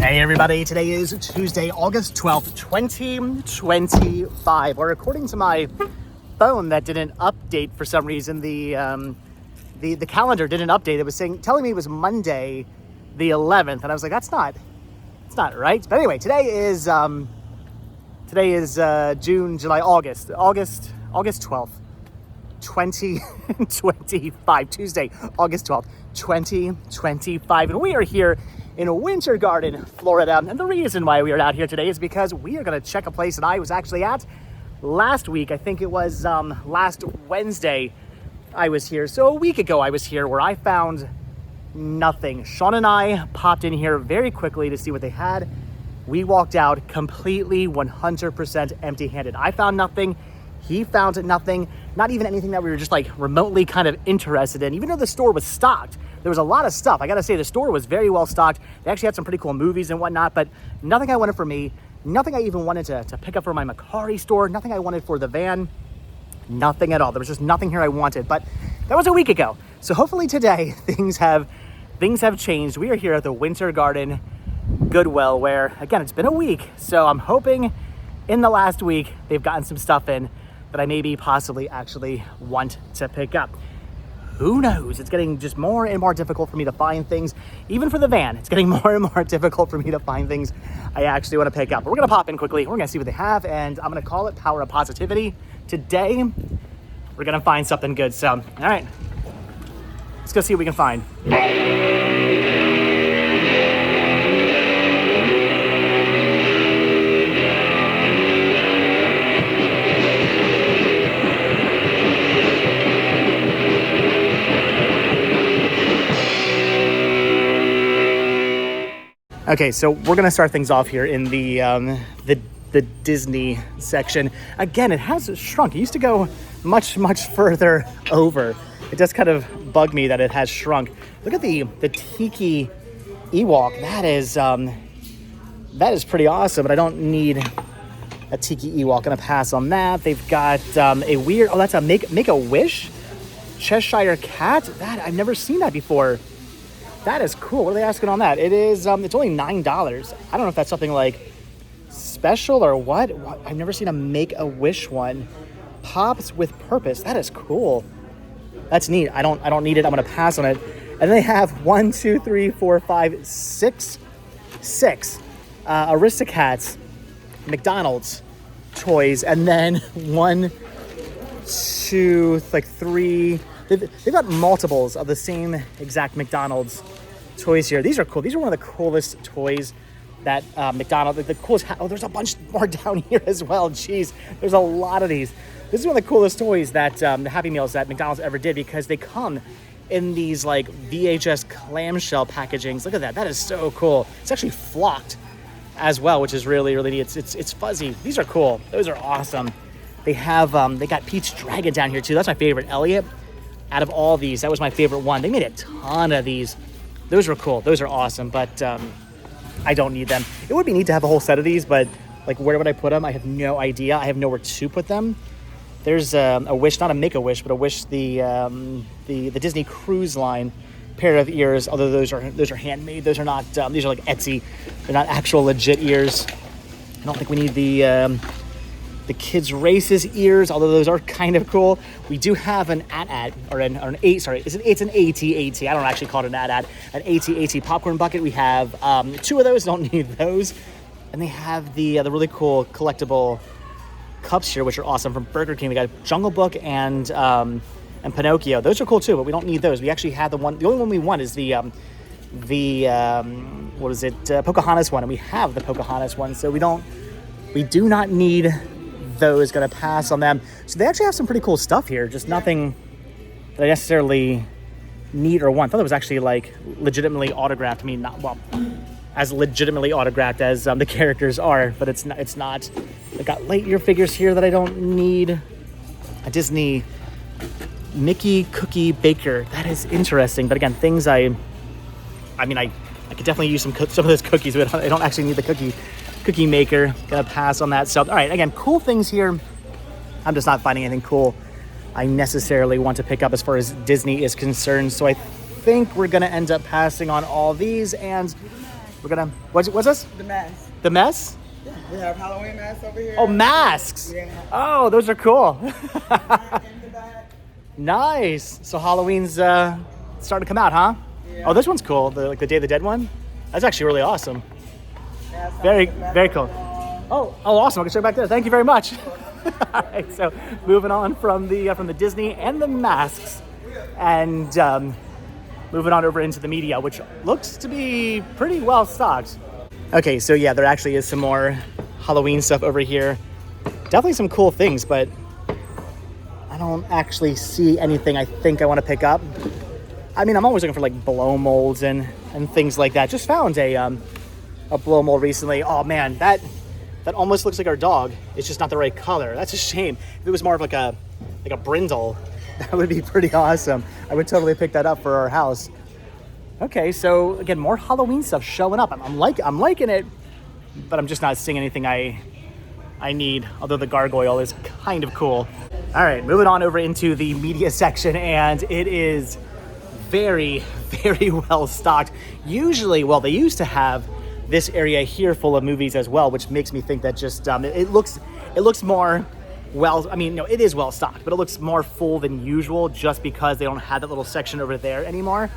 Hey everybody, today is Tuesday, August 12th, 2025. Or according to my phone that didn't update for some reason, the calendar didn't update. It was telling me it was Monday the 11th, and I was like, it's not right. But anyway, today is June, July, August 12th, 2025, Tuesday, August 12th, 2025, and we are here in Winter Garden, Florida. And the reason why we are out here today is because we are going to check a place that I was actually at last week. I think it was last Wednesday I was here. So a week ago I was here, where I found nothing. Sean and I popped in here very quickly to see what they had. We walked out completely 100% empty-handed. I found nothing. He found nothing. Not even anything that we were just like remotely kind of interested in, even though the store was stocked. There was a lot of stuff. I gotta say, the store was very well stocked. They actually had some pretty cool movies and whatnot, but nothing I wanted for me, nothing I even wanted to pick up for my Mercari store, nothing I wanted for the van, nothing at all. There was just nothing here I wanted, but that was a week ago. So hopefully today things have changed. We are here at the Winter Garden Goodwill, where again, it's been a week. So I'm hoping in the last week they've gotten some stuff in that I maybe possibly actually want to pick up. Who knows? It's getting just more and more difficult for me to find things. Even for the van, it's getting more and more difficult for me to find things I actually want to pick up. But we're going to pop in quickly. We're going to see what they have, and I'm going to call it Power of Positivity. Today, we're going to find something good. So, all right, let's go see what we can find. Okay, so we're gonna start things off here in the Disney section. Again, it has shrunk. It used to go much further over. It just kind of bugged me that it has shrunk. Look at the Tiki Ewok. That is pretty awesome, but I don't need a Tiki Ewok. Gonna pass on that. They've got a weird. Oh, that's a Make a Wish Cheshire Cat. That I've never seen that before. That is cool. What are they asking on that? It is, it's only $9. I don't know if that's something like special or what. I've never seen a Make-A-Wish one. Pops with Purpose. That is cool. That's neat. I don't need it. I'm going to pass on it. And they have 6 Aristocats, McDonald's toys. And then 1, 2, like 3... They've got multiples of the same exact McDonald's toys here. These are cool. These are one of the coolest toys that McDonald's, the coolest, there's a bunch more down here as well. Jeez, there's a lot of these. This is one of the coolest toys that the Happy Meals that McDonald's ever did, because they come in these like VHS clamshell packagings. Look at that. That is so cool. It's actually flocked as well, which is really, really neat. It's fuzzy. These are cool. Those are awesome. They have, they got Pete's Dragon down here too. That's my favorite. Elliot. Out of all these, that was my favorite one. They made a ton of these. Those were cool. Those are awesome, but I don't need them. It would be neat to have a whole set of these, but like, where would I put them? I have no idea. I have nowhere to put them. There's a Wish, not a Make-A-Wish, but a Wish, the Disney Cruise Line pair of ears, although those are handmade. Those are not, these are like Etsy. They're not actual legit ears. I don't think we need the Kids Races ears, although those are kind of cool. We do have an AT-AT, or an A, sorry, it's an AT-AT. I don't actually call it an AT-AT. An AT-AT popcorn bucket. We have 2 of those, don't need those. And they have the really cool collectible cups here, which are awesome, from Burger King. We got Jungle Book and Pinocchio. Those are cool too, but we don't need those. We actually have the only one we want is the what is it, Pocahontas one, and we have the Pocahontas one, so we do not need those. Gonna pass on them. So they actually have some pretty cool stuff here, just nothing that I necessarily need or want. I thought it was actually like legitimately autographed. I mean, not, well, as legitimately autographed as the characters are, but it's not. They got Lightyear figures here that I don't need. A Disney Mickey Cookie Baker. That is interesting, but again, things I could definitely use some of those cookies, but I don't actually need the cookie maker. Gonna pass on that. So, all right, again, cool things here. I'm just not finding anything cool I necessarily want to pick up as far as Disney is concerned. So I think we're gonna end up passing on all these and We're gonna, what's this? The mask. The mess? Yeah, we have Halloween masks over here. Oh, masks. Yeah. Oh, those are cool. In the back. Nice. So Halloween's starting to come out, huh? Yeah. Oh, this one's cool. The Day of the Dead one. That's actually really awesome. Yeah, Very cool. Oh, awesome. I can show you back there. Thank you very much. All right, so moving on from the Disney and the masks, and moving on over into the media, which looks to be pretty well stocked. Okay, so yeah, there actually is some more Halloween stuff over here. Definitely some cool things, but I don't actually see anything I think I want to pick up. I mean, I'm always looking for like blow molds and things like that. Just found a blow mold recently. Oh man, that almost looks like our dog. It's just not the right color. That's a shame. If it was more of like a brindle, that would be pretty awesome. I would totally pick that up for our house. Okay, so again, more Halloween stuff showing up. I'm liking it, but I'm just not seeing anything I need, although the gargoyle is kind of cool. All right, moving on over into the media section, and it is very, very well stocked. Usually, well, they used to have this area here full of movies as well, which makes me think that just it looks more well. I mean, no, it is well stocked, but it looks more full than usual just because they don't have that little section over there anymore.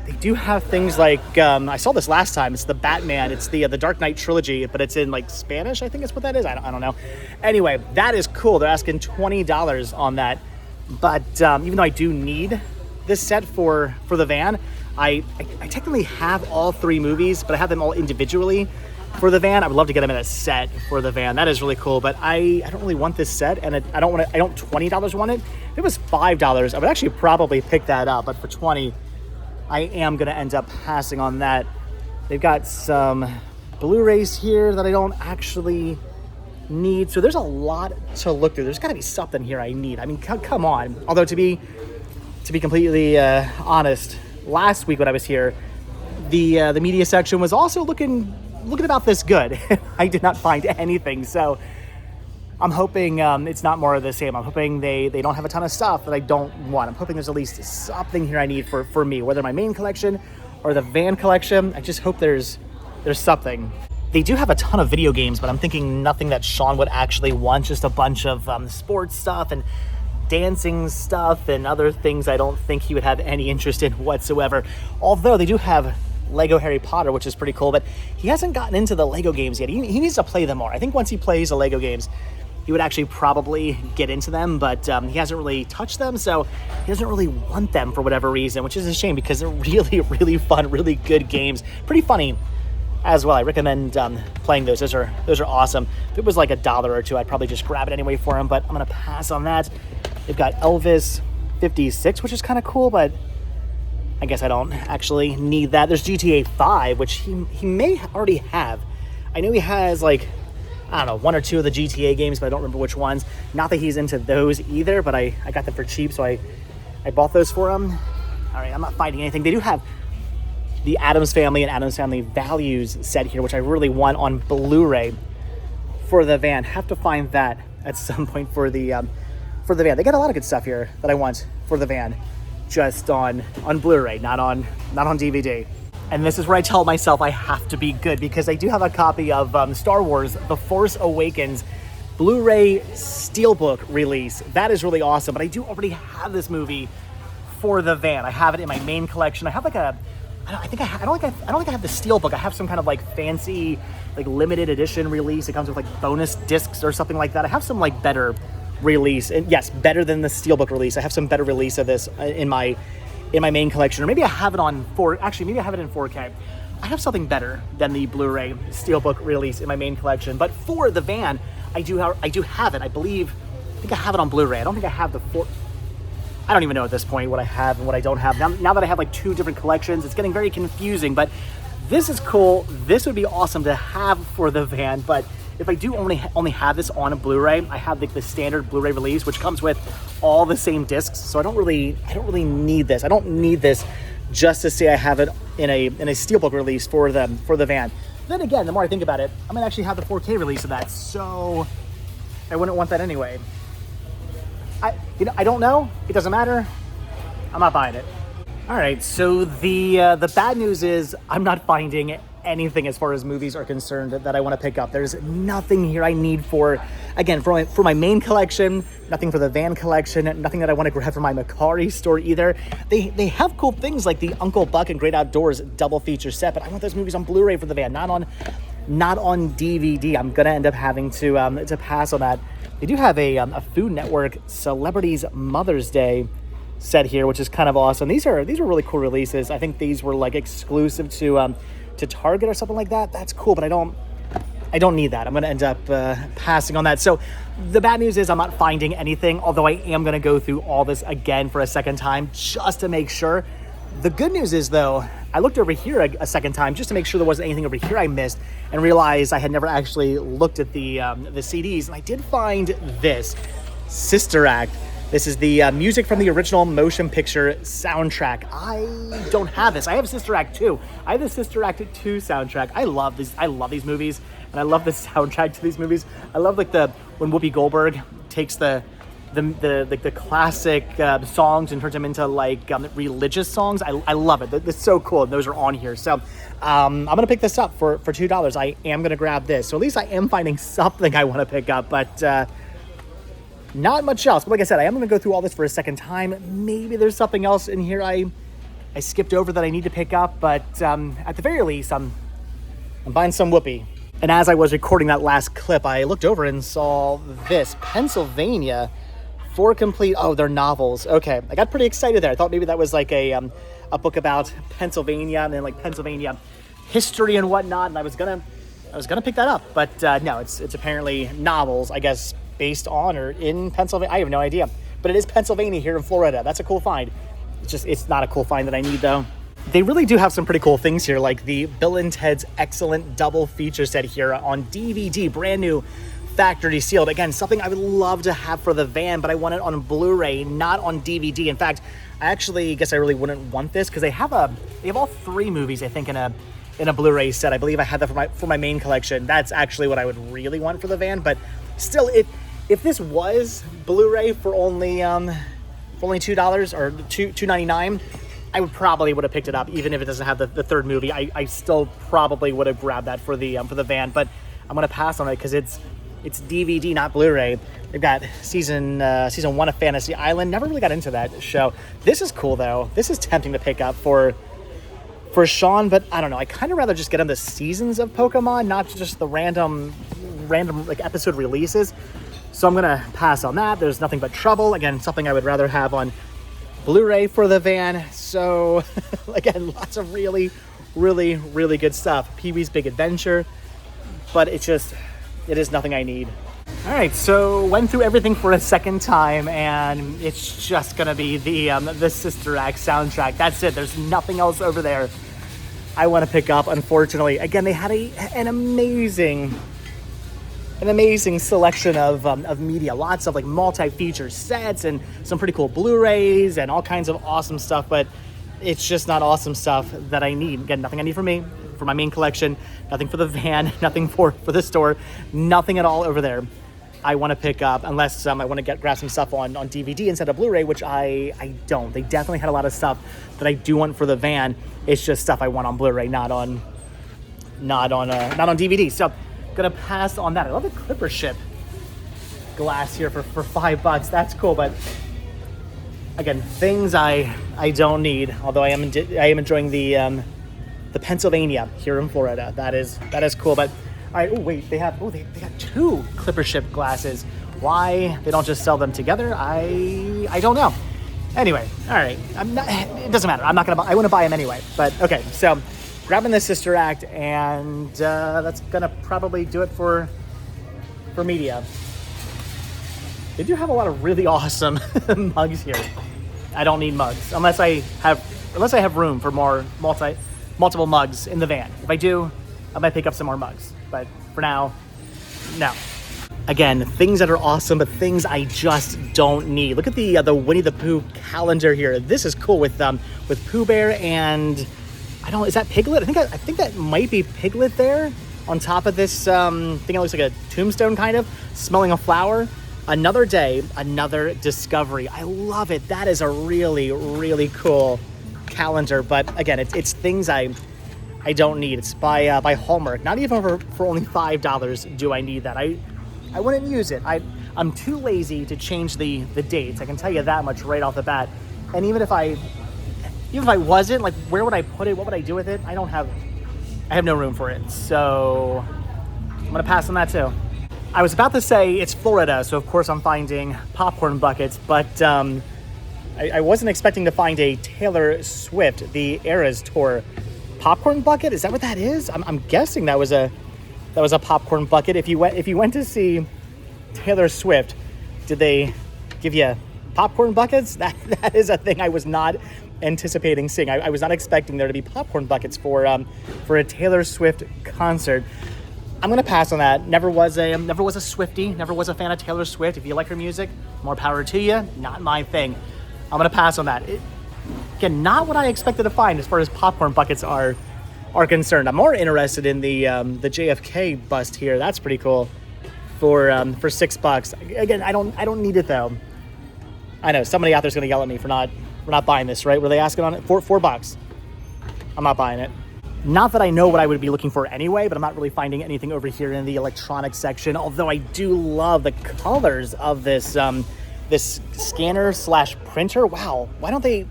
They do have things like I saw this last time. It's the Batman. It's the Dark Knight trilogy, but it's in like Spanish. I think that's what that is. I don't know. Anyway, that is cool. They're asking $20 on that, but even though I do need this set for the van, I technically have all 3 movies, but I have them all individually for the van. I would love to get them in a set for the van. That is really cool, but I don't really want this set, and I don't $20 want it. If it was $5, I would actually probably pick that up, but for $20, I am going to end up passing on that. They've got some Blu-rays here that I don't actually need, so there's a lot to look through. There's got to be something here I need. I mean, come on. Although to be completely honest, last week when I was here, the media section was also looking about this good. I did not find anything, so I'm hoping it's not more of the same. I'm hoping they don't have a ton of stuff that I don't want. I'm hoping there's at least something here I need for me, whether my main collection or the van collection. I just hope there's something. They do have a ton of video games, but I'm thinking nothing that Sean would actually want, just a bunch of sports stuff and dancing stuff and other things I don't think he would have any interest in whatsoever. Although they do have Lego Harry Potter, which is pretty cool, but he hasn't gotten into the Lego games yet. He needs to play them more. I think once he plays the Lego games, he would actually probably get into them, but he hasn't really touched them, so he doesn't really want them for whatever reason, which is a shame because they're really, really fun, really good games. Pretty funny as well. I recommend playing those. Those are awesome. If it was like $1 or $2, I'd probably just grab it anyway for him, but I'm going to pass on that. They've got Elvis 56, which is kind of cool, but I guess I don't actually need that. There's GTA 5, which he may already have. I know he has like, I don't know, 1 or 2 of the GTA games, but I don't remember which ones. Not that he's into those either, but I got them for cheap, so I bought those for him. All right, I'm not finding anything. They do have the Addams Family and Addams Family Values set here, which I really want on Blu-ray for the van. Have to find that at some point for the van. They got a lot of good stuff here that I want for the van, just on Blu-ray, not on DVD. And this is where I tell myself I have to be good, because I do have a copy of Star Wars The Force Awakens Blu-ray Steelbook release. That is really awesome, but I do already have this movie for the van. I have it in my main collection. I have like I don't think I have the Steelbook. I have some kind of like fancy, like limited edition release. It comes with like bonus discs or something like that. I have some like better release, and yes, better than the Steelbook release. I have some better release of this in my main collection, or maybe I have it maybe I have it in 4K. I have something better than the Blu-ray Steelbook release in my main collection, but for the van, I do have it. I think I have it on Blu-ray. I don't think I have I don't even know at this point what I have and what I don't have. Now that I have like 2 different collections, it's getting very confusing, but this is cool. This would be awesome to have for the van, but if I do only have this on a Blu-ray, I have the standard Blu-ray release, which comes with all the same discs. So I don't really need this. I don't need this just to say I have it in a Steelbook release for the van. Then again, the more I think about it, I'm gonna actually have the 4K release of that, so I wouldn't want that anyway. I don't know. It doesn't matter. I'm not buying it. All right. So the bad news is I'm not finding anything as far as movies are concerned that I want to pick up. There's nothing here I need for my main collection, nothing for the van collection, nothing that I want to grab from my Mercari store either. They have cool things like the Uncle Buck and Great Outdoors double feature set, but I want those movies on Blu-ray for the van, not on DVD. I'm gonna end up having to pass on that. They do have a Food Network Celebrities Mother's Day set here, which is kind of awesome. These are really cool releases. I think these were like exclusive to Target or something like that. That's cool, but I don't need that. I'm going to end up passing on that. So the bad news is I'm not finding anything, although I am going to go through all this again for a second time just to make sure. The good news is, though, I looked over here a second time just to make sure there wasn't anything over here I missed and realized I had never actually looked at the CDs. And I did find this Sister Act. This is the music from the original motion picture soundtrack. I don't have this. I have Sister Act 2. I have the Sister Act 2 soundtrack. I love these movies, and I love the soundtrack to these movies. I love when Whoopi Goldberg takes the classic songs and turns them into religious songs. I love it. It's so cool. And those are on here. So I'm gonna pick this up for $2. I am gonna grab this. So at least I am finding something I want to pick up, but not much else. But like I said, I am going to go through all this for a second time. Maybe there's something else in here I skipped over that I need to pick up. But at the very least, I'm buying some Whoopi. And as I was recording that last clip, I looked over and saw this. Pennsylvania, 4 complete... Oh, they're novels. Okay. I got pretty excited there. I thought maybe that was like a book about Pennsylvania and then like Pennsylvania history and whatnot. And I was gonna pick that up. But no, it's apparently novels, I guess, based on or in Pennsylvania. I have no idea, but it is Pennsylvania here in Florida. That's a cool find. It's not a cool find that I need though. They really do have some pretty cool things here, like the Bill and Ted's Excellent double feature set here on DVD, brand new, factory sealed. Again, something I would love to have for the van, but I want it on Blu-ray, not on DVD. In fact, I actually guess I really wouldn't want this because they have all 3 movies, I think, in a Blu-ray set. I believe I had that for my main collection. That's actually what I would really want for the van, but still, if this was Blu-ray for only $2 or $2.99, I would have picked it up, even if it doesn't have the third movie. I still probably would have grabbed that for the van, but I'm gonna pass on it because it's DVD, not Blu-ray. They've got season 1 of Fantasy Island. Never really got into that show. This is cool though. This is tempting to pick up for Sean, but I don't know. I kind of rather just get on the seasons of Pokemon, not just the random like episode releases. So I'm gonna pass on that. There's Nothing But Trouble. Again, something I would rather have on Blu-ray for the van. So again, lots of really, really, really good stuff. Pee-wee's Big Adventure, but it is nothing I need. All right, so went through everything for a second time, and it's just gonna be the Sister Act soundtrack. That's it. There's nothing else over there I want to pick up, unfortunately. Again, they had an amazing selection of media, lots of like multi-feature sets and some pretty cool Blu-rays and all kinds of awesome stuff, but it's just not awesome stuff that I need. Again, nothing I need for me, for my main collection, nothing for the van, nothing for the store, nothing at all over there I want to pick up, unless I want to grab some stuff on DVD instead of Blu-ray, which I don't. They definitely had a lot of stuff that I do want for the van. It's just stuff I want on Blu-ray, not on DVD. So gonna pass on that. I love the Clipper ship glass here for $5. That's cool, but again, things I don't need. Although I am enjoying the Pennsylvania here in Florida. That is cool. But all right. Oh wait, they got 2 Clipper ship glasses. Why they don't just sell them together? I don't know. Anyway, all right. It doesn't matter. I'm not gonna. I want to buy them anyway. But okay, so. Grabbing the Sister Act, and that's gonna probably do it for media. They do have a lot of really awesome mugs here. I don't need mugs unless I have room for more multiple mugs in the van. If I do, I might pick up some more mugs. But for now, no. Again, things that are awesome, but things I just don't need. Look at the Winnie the Pooh calendar here. This is cool with Pooh Bear and. Is that Piglet? I think that might be Piglet there on top of this thing that looks like a tombstone kind of, smelling a flower. Another day, another discovery. I love it. That is a really, really cool calendar. But again, it's things I I don't need. It's by Hallmark. Not even for only $5 do I need that. I wouldn't use it. I'm too lazy to change the dates. I can tell you that much right off the bat. And even if I wasn't, like, where would I put it? What would I do with it? I have no room for it. So I'm gonna pass on that too. I was about to say it's Florida, so of course I'm finding popcorn buckets, but I wasn't expecting to find a Taylor Swift, the Eras Tour popcorn bucket. Is that what that is? I'm guessing that was a popcorn bucket. If you went to see Taylor Swift, did they give you popcorn buckets? That is a thing I was not anticipating seeing. I was not expecting there to be popcorn buckets for a Taylor Swift concert. I'm gonna pass on that. Never was a Swiftie. Never was a fan of Taylor Swift. If you like her music, more power to you. Not my thing. I'm gonna pass on that. Again, not what I expected to find as far as popcorn buckets are concerned. I'm more interested in the JFK bust here. That's pretty cool. For $6. Again, I don't need it though. I know somebody out there's gonna yell at me for not buying this, right? Were they asking on it? $4. I'm not buying it. Not that I know what I would be looking for anyway, but I'm not really finding anything over here in the electronics section. Although I do love the colors of this this scanner / printer. Wow, why don't they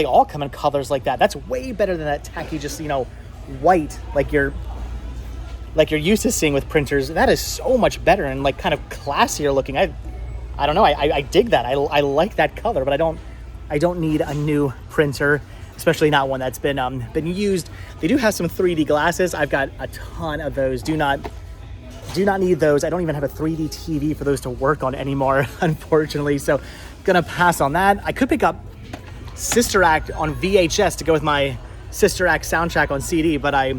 all come in colors like that? That's way better than that tacky, just white like you're used to seeing with printers. That is so much better and like kind of classier looking. I don't know. I dig that. I like that color, but I don't need a new printer, especially not one that's been used. They do have some 3D glasses. I've got a ton of those. Do not need those. I don't even have a 3D TV for those to work on anymore, unfortunately. So gonna pass on that. I could pick up Sister Act on VHS to go with my Sister Act soundtrack on CD, but I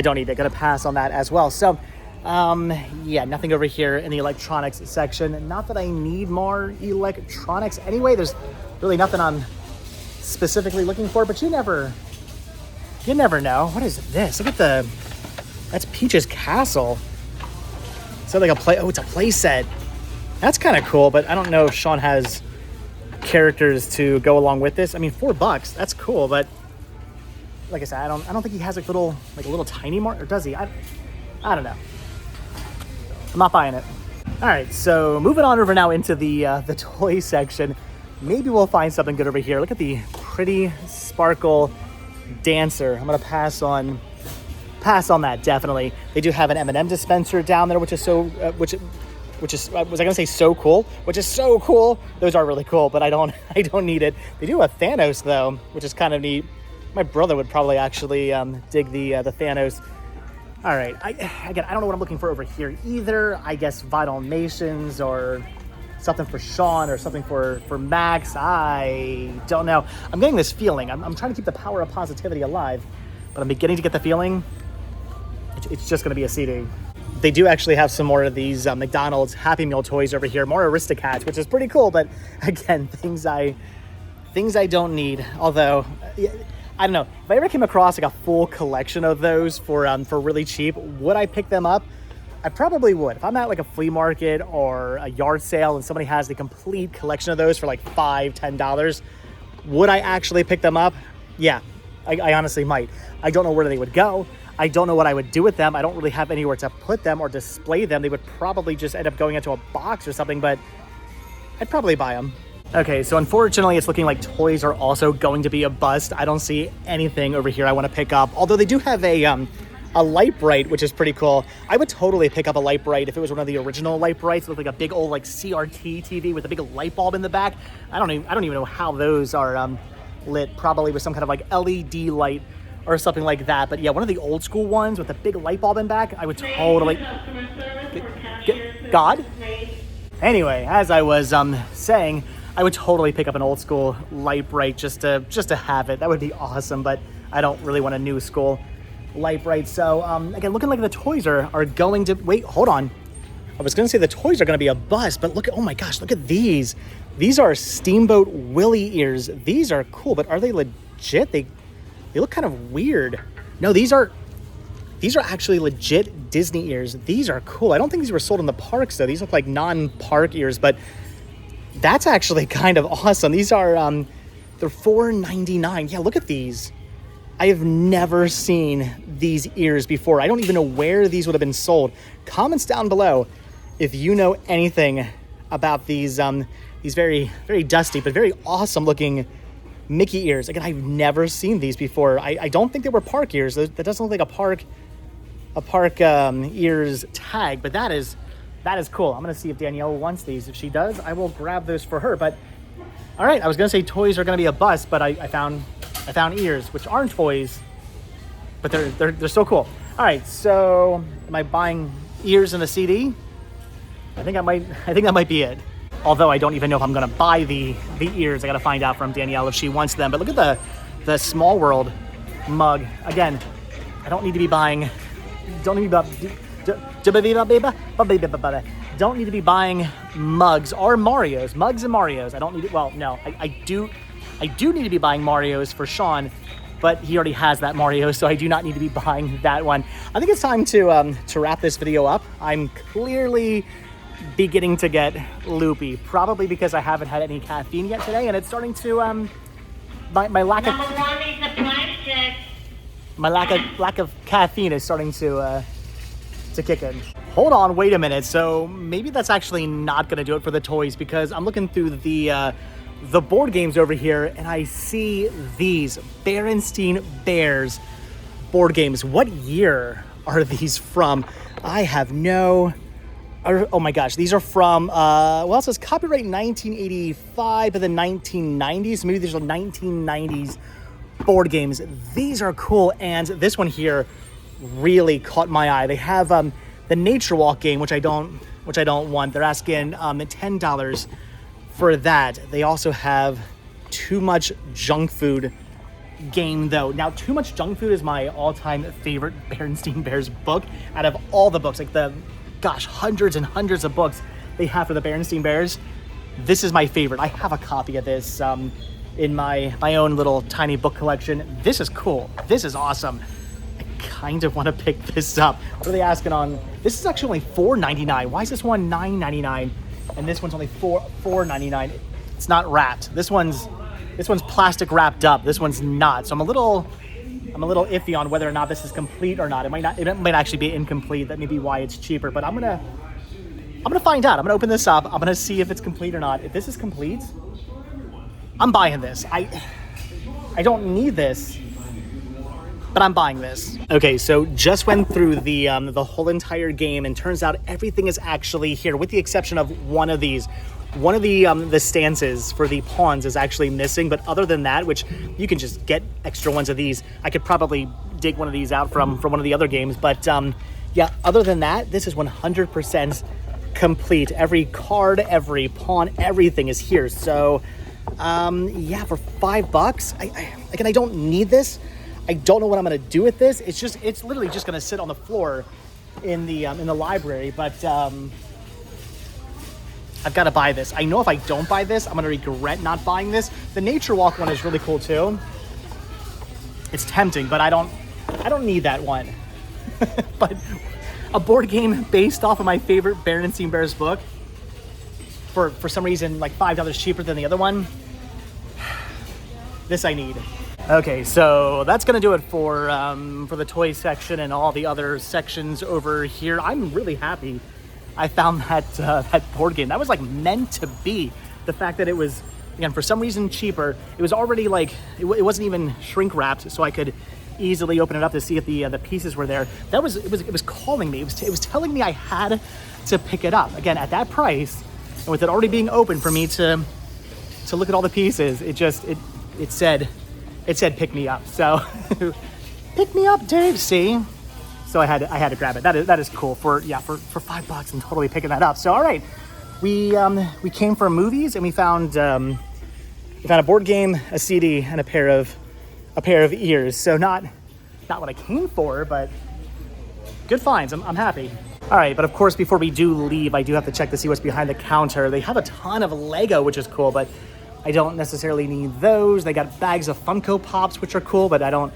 don't need it. Gonna pass on that as well. So yeah, nothing over here in the electronics section. Not that I need more electronics anyway. There's really nothing I'm specifically looking for, but you never know. What is this? Look at that's Peach's Castle. So like it's a play set. That's kind of cool, but I don't know if Sean has characters to go along with this. I mean, $4, that's cool, but like I said, I don't think he has a little tiny mark, or does he? I don't know. I'm not buying it. All right, so moving on over now into the toy section. Maybe we'll find something good over here. Look at the pretty sparkle dancer. I'm gonna pass on that, definitely. They do have an M&M dispenser down there, which is so which is was I gonna say so cool? Which is so cool. Those are really cool, but I don't need it. They do have Thanos though, which is kind of neat. My brother would probably actually dig the Thanos. All right, I don't know what I'm looking for over here either. I guess Vinyl Nations or something for Sean or something for Max. I don't know. I'm getting this feeling. I'm trying to keep the power of positivity alive, but I'm beginning to get the feeling it's just going to be a CD. They do actually have some more of these McDonald's Happy Meal toys over here, more Aristocats, which is pretty cool. But again, things I don't need. Although, I don't know, if I ever came across like a full collection of those for really cheap, would I pick them up? I probably would. If I'm at like a flea market or a yard sale and somebody has the complete collection of those for like $5, $10, would I actually pick them up? Yeah, I honestly might. I don't know where they would go. I don't know what I would do with them. I don't really have anywhere to put them or display them. They would probably just end up going into a box or something, but I'd probably buy them. Okay, so unfortunately, it's looking like toys are also going to be a bust. I don't see anything over here I want to pick up, although they do have a Light-Brite, which is pretty cool. I would totally pick up a Light-Brite if it was one of the original Light-Brites. It looked like a big old like CRT TV with a big light bulb in the back. I don't even know how those are lit. Probably with some kind of like LED light or something like that. But yeah, one of the old school ones with a big light bulb in back, I would totally. God. Anyway, as I was saying, I would totally pick up an old school Light-Brite just to have it. That would be awesome. But I don't really want a new school Light-Brite. So again, looking like the toys are going to wait. Hold on. I was gonna say the toys are gonna be a bust, but look at, oh my gosh, look at these. These are Steamboat Willie ears. These are cool, but are they legit? They look kind of weird. No, these are actually legit Disney ears. These are cool. I don't think these were sold in the parks though. These look like non-park ears, but that's actually kind of awesome. These are they're $4.99. Yeah, look at these. I have never seen these ears before. I don't even know where these would have been sold. Comments down below if you know anything about these very, very dusty but very awesome looking Mickey ears. Again, I've never seen these before. I don't think they were park ears. That doesn't look like a park ears tag, but that is cool. I'm gonna see if Danielle wants these. If she does, I will grab those for her. But all right, I was gonna say toys are gonna be a bust, but I found ears, which aren't toys, but they're so cool. All right, so am I buying ears and a CD? I think that might be it. Although I don't even know if I'm gonna buy the ears. I gotta find out from Danielle if she wants them. But look at the Small World mug. Again, I don't need to be buying. Don't need to be buying mugs or Marios. Mugs and Marios. I don't need it. Well, no, I do need to be buying Marios for Sean, but he already has that Mario, so I do not need to be buying that one. I think it's time to wrap this video up. I'm clearly beginning to get loopy, probably because I haven't had any caffeine yet today, and it's starting to my lack of lack of caffeine is starting to kick in. Hold on, wait a minute. So maybe that's actually not gonna do it for the toys, because I'm looking through the board games over here and I see these Berenstain Bears board games. What year are these from? I have no. Oh my gosh, these are from, well, it says copyright 1985, but the 1990s. Maybe these are 1990s board games. These are cool, and this one here really caught my eye. They have the Nature Walk game, which I don't want. They're asking $10 for that. They also have Too Much Junk Food game, though. Now, Too Much Junk Food is my all-time favorite Berenstain Bears book out of all the books. Like hundreds and hundreds of books they have for the Berenstain Bears. This is my favorite. I have a copy of this in my own little tiny book collection. This is cool. This is awesome. I kind of want to pick this up. What are they asking on? This is actually only $4.99. Why is this one $9.99 and this one's only $4.99? It's not wrapped. This one's plastic wrapped up. This one's not. So I'm a little iffy on whether or not this is complete or not. It might actually be incomplete. That may be why it's cheaper, but I'm gonna find out. I'm gonna open this up. I'm gonna see if it's complete or not. If this is complete, I'm buying this. I don't need this, but I'm buying this. Okay, so just went through the whole entire game, and turns out everything is actually here, with the exception of one of these. One of the stances for the pawns is actually missing, but other than that, which you can just get extra ones of these. I could probably dig one of these out from one of the other games, but yeah, other than that, this is 100% complete. Every card, every pawn, everything is here. So yeah, for $5, again, I don't need this. I don't know what I'm gonna do with this. It's literally just gonna sit on the floor in the library, but I've got to buy this. I know if I don't buy this, I'm going to regret not buying this. The Nature Walk one is really cool too. It's tempting, but I don't need that one. But a board game based off of my favorite Berenstain Bears book for some reason like $5 cheaper than the other one. This I need. Okay, so that's going to do it for the toy section and all the other sections over here. I'm really happy I found that board game. That was like meant to be. The fact that it was, again, for some reason cheaper. It was already like, it wasn't even shrink wrapped, so I could easily open it up to see if the pieces were there. It was calling me. It was telling me I had to pick it up. Again, at that price, and with it already being open for me to look at all the pieces, it said pick me up. So pick me up, Dave. See. So I had to grab it. That is cool for $5. I'm totally picking that up. So all right, we came for movies, and we found a board game, a CD, and a pair of ears. So not what I came for, but good finds. I'm happy. All right, but of course, before we do leave, I do have to check to see what's behind the counter. They have a ton of Lego, which is cool, but I don't necessarily need those. They got bags of Funko Pops, which are cool, but I don't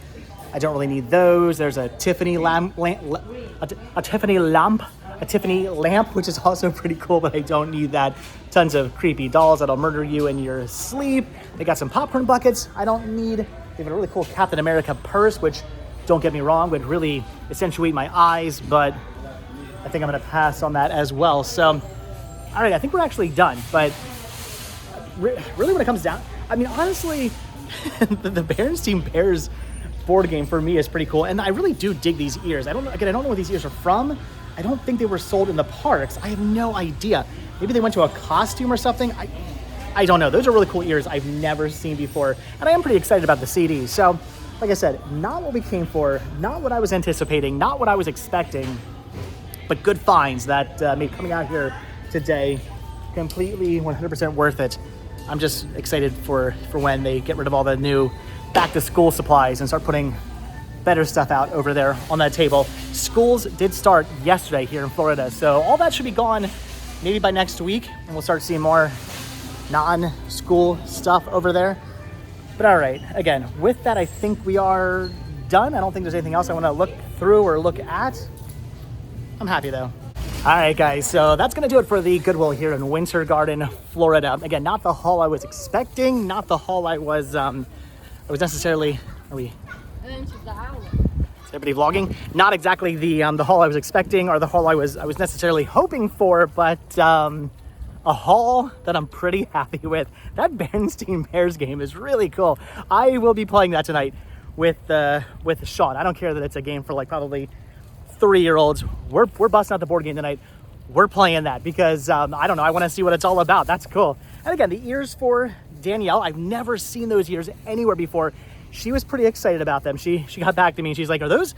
really need those. There's a Tiffany lamp, a Tiffany lamp, which is also pretty cool, but I don't need that. Tons of creepy dolls that'll murder you in your sleep. They got some popcorn buckets. I don't need They have a really cool Captain America purse, which, don't get me wrong, would really accentuate my eyes, but I think I'm gonna pass on that as well. So, all right, I think we're actually done, but really when it comes down, I mean, honestly, the Berenstein Bears board game for me is pretty cool, and I really do dig these ears. I don't know where these ears are from. I don't think they were sold in the parks. I have no idea. Maybe they went to a costume or something. I don't know. Those are really cool ears I've never seen before, and I am pretty excited about the CD. So, like I said, not what we came for, not what I was anticipating, not what I was expecting, but good finds that made coming out here today completely 100% worth it. I'm just excited for when they get rid of all the new back to school supplies and start putting better stuff out over there on that table. Schools did start yesterday here in Florida, so all that should be gone maybe by next week, and we'll start seeing more non-school stuff over there. But all right, again, with that, I think we are done. I don't think there's anything else I want to look through or look at. I'm happy though. All right, guys, so that's going to do it for the Goodwill here in Winter Garden, Florida. Again, not the haul I was expecting, not the haul I was necessarily, is everybody vlogging? Not exactly the haul I was expecting or the haul I was necessarily hoping for, but a haul that I'm pretty happy with. That Berenstein Bears game is really cool. I will be playing that tonight with Sean. I don't care that it's a game for like probably 3-year-olds. We're busting out the board game tonight. We're playing that because I don't know, I want to see what it's all about. That's cool. And again, the ears for Danielle, I've never seen those ears anywhere before. She was pretty excited about them. She got back to me and she's like, are those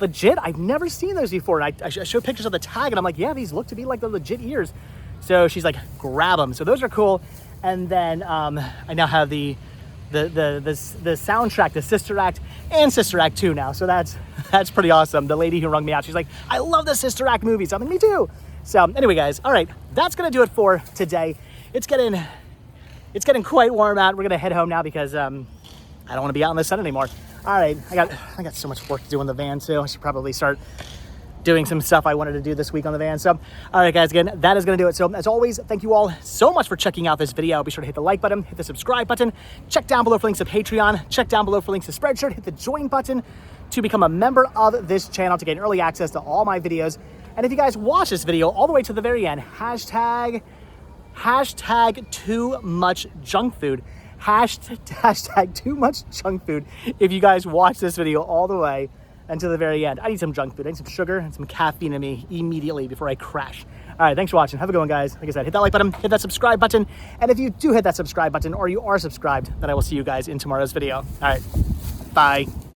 legit? I've never seen those before. And I showed pictures of the tag and I'm like, yeah, these look to be like the legit ears. So she's like, grab them. So those are cool. And then I now have the soundtrack, the Sister Act and Sister Act 2 now. So that's pretty awesome. The lady who rung me out, she's like, I love the Sister Act movies. I'm like, me too. So anyway, guys, all right, that's gonna do it for today. It's getting quite warm out. We're gonna head home now because I don't want to be out in the sun anymore. All right, I got so much work to do in the van too. I should probably start doing some stuff I wanted to do this week on the van. So, all right, guys, again, that is going to do it. So, as always, thank you all so much for checking out this video. Be sure to hit the like button, hit the subscribe button, check down below for links to Patreon, check down below for links to Spreadshirt, hit the join button to become a member of this channel to gain early access to all my videos. And if you guys watch this video all the way to the very end, hashtag too much junk food. Hashtag too much junk food if you guys watch this video all the way until the very end. I need some junk food. I need some sugar and some caffeine in me immediately before I crash. All right, thanks for watching. Have a good one, guys. Like I said, hit that like button, hit that subscribe button. And if you do hit that subscribe button or you are subscribed, then I will see you guys in tomorrow's video. All right, bye.